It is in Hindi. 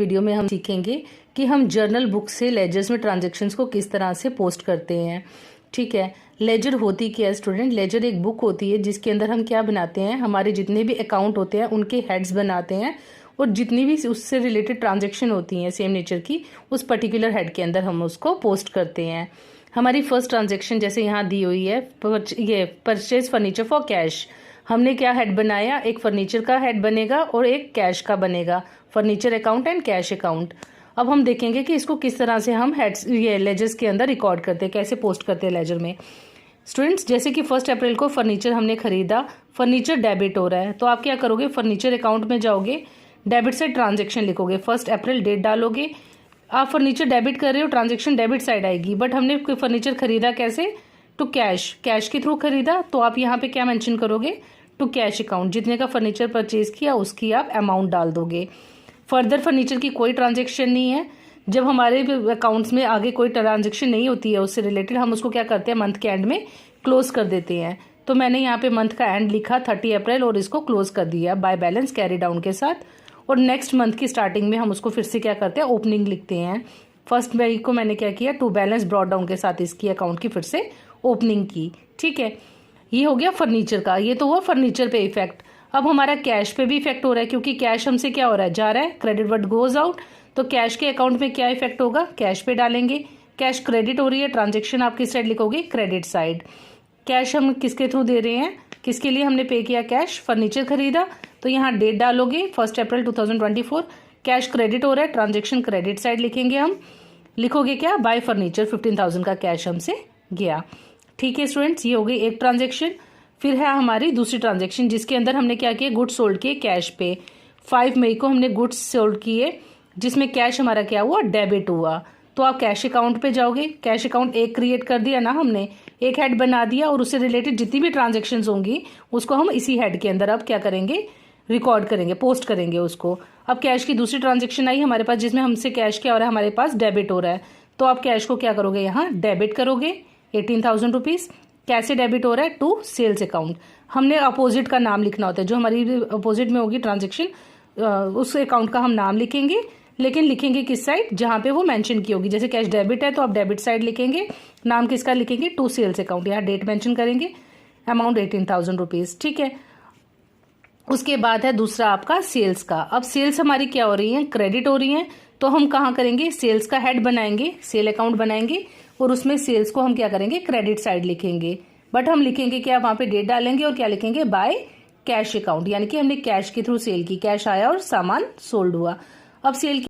वीडियो में हम सीखेंगे कि हम जर्नल बुक से लेजर्स में ट्रांजैक्शंस को किस तरह से पोस्ट करते हैं। ठीक है, लेजर होती क्या है स्टूडेंट? लेजर एक बुक होती है जिसके अंदर हम क्या बनाते हैं, हमारे जितने भी अकाउंट होते हैं उनके हेड्स बनाते हैं और जितनी भी उससे रिलेटेड ट्रांजैक्शन होती हैं सेम नेचर की, उस पर्टिकुलर हेड के अंदर हम उसको पोस्ट करते हैं। हमारी फर्स्ट ट्रांजैक्शन जैसे यहाँ दी हुई है, ये परचेज फर्नीचर फॉर कैश। हमने क्या हेड बनाया, एक फर्नीचर का हेड बनेगा और एक कैश का बनेगा, furniture account and cash account. अब हम देखेंगे कि इसको किस तरह से हम हेड्स ये लेजर्स के अंदर रिकॉर्ड करते हैं, कैसे पोस्ट करते हैं लेजर में। स्टूडेंट्स, जैसे कि 1 अप्रैल को फर्नीचर हमने खरीदा, फर्नीचर डेबिट हो रहा है, तो आप क्या करोगे, फर्नीचर अकाउंट में जाओगे, डेबिट साइड ट्रांजेक्शन लिखोगे, 1 अप्रैल डेट डालोगे। आप फर्नीचर डेबिट कर रहे हो, ट्रांजेक्शन डेबिट साइड आएगी, बट हमने कोई फर्नीचर खरीदा कैसे, टू कैश, कैश के थ्रू खरीदा, तो आप यहाँ पे क्या मेंशन करोगे, टू कैश अकाउंट। जितने का फर्नीचर परचेज किया उसकी आप अमाउंट डाल दोगे। फर्दर फर्नीचर की कोई ट्रांजेक्शन नहीं है। जब हमारे अकाउंट्स में आगे कोई ट्रांजेक्शन नहीं होती है उससे रिलेटेड, हम उसको क्या करते हैं, मंथ के एंड में क्लोज कर देते हैं। तो मैंने यहाँ पे मंथ का एंड लिखा 30 अप्रैल और इसको क्लोज कर दिया बाय बैलेंस कैरी डाउन के साथ। और नेक्स्ट मंथ की स्टार्टिंग में हम उसको फिर से क्या करते हैं, ओपनिंग लिखते हैं। 1 मई को मैंने क्या किया, टू बैलेंस ब्रॉट डाउन के साथ इसकी अकाउंट की फिर से ओपनिंग की। ठीक है, ये हो गया फर्नीचर का, ये तो हुआ फर्नीचर पे इफेक्ट। अब हमारा कैश पे भी इफेक्ट हो रहा है, क्योंकि कैश हमसे क्या हो रहा है, जा रहा है, क्रेडिट वर्ड गोज आउट। तो कैश के अकाउंट में क्या इफेक्ट होगा, कैश पे डालेंगे। कैश क्रेडिट हो रही है, ट्रांजेक्शन आप किस साइड लिखोगे, क्रेडिट साइड। कैश हम किसके थ्रू दे रहे हैं, किसके लिए हमने पे किया कैश, फर्नीचर खरीदा, तो यहाँ डेट डालोगे 1 अप्रैल 2024। कैश क्रेडिट हो रहा है, ट्रांजेक्शन क्रेडिट साइड लिखेंगे हम। लिखोगे क्या, बाय फर्नीचर 15,000 का कैश हमसे गया। ठीक है स्टूडेंट्स, ये हो गई एक ट्रांजेक्शन। फिर है हमारी दूसरी ट्रांजेक्शन जिसके अंदर हमने क्या किया, गुड्स सोल्ड किए कैश पे। 5 मई को हमने गुड्स सोल्ड किए जिसमें कैश हमारा क्या हुआ, डेबिट हुआ। तो आप कैश अकाउंट पे जाओगे, कैश अकाउंट एक क्रिएट कर दिया ना हमने, एक हेड बना दिया और उससे रिलेटेड जितनी भी ट्रांजेक्शन्स होंगी उसको हम इसी हेड के अंदर अब क्या करेंगे, रिकॉर्ड करेंगे, पोस्ट करेंगे उसको। अब कैश की दूसरी ट्रांजेक्शन आई हमारे पास जिसमें हमसे कैश क्या हो रहा है, हमारे पास डेबिट हो रहा है। तो आप कैश को क्या करोगे, यहाँ डेबिट करोगे 18,000 रुपीज। कैसे डेबिट हो रहा है, टू सेल्स अकाउंट। हमने अपोजिट का नाम लिखना होता है, जो हमारी अपोजिट में होगी ट्रांजेक्शन उस अकाउंट का हम नाम लिखेंगे, लेकिन लिखेंगे किस साइड, जहां पे वो मेंशन की होगी। जैसे कैश डेबिट है तो आप डेबिट साइड लिखेंगे, नाम किसका लिखेंगे, टू सेल्स अकाउंट। यहाँ डेट मेंशन करेंगे, अमाउंट 18,000 रुपीज। ठीक है, उसके बाद है दूसरा आपका सेल्स का। अब सेल्स हमारी क्या हो रही है, क्रेडिट हो रही है, तो हम कहाँ करेंगे, सेल्स का हेड बनाएंगे, सेल अकाउंट बनाएंगे और उसमें सेल्स को हम क्या करेंगे, क्रेडिट साइड लिखेंगे। बट हम लिखेंगे क्या, वहां पे डेट डालेंगे और क्या लिखेंगे, बाय कैश अकाउंट, यानी कि हमने कैश के थ्रू सेल की, कैश आया और सामान सोल्ड हुआ। अब सेल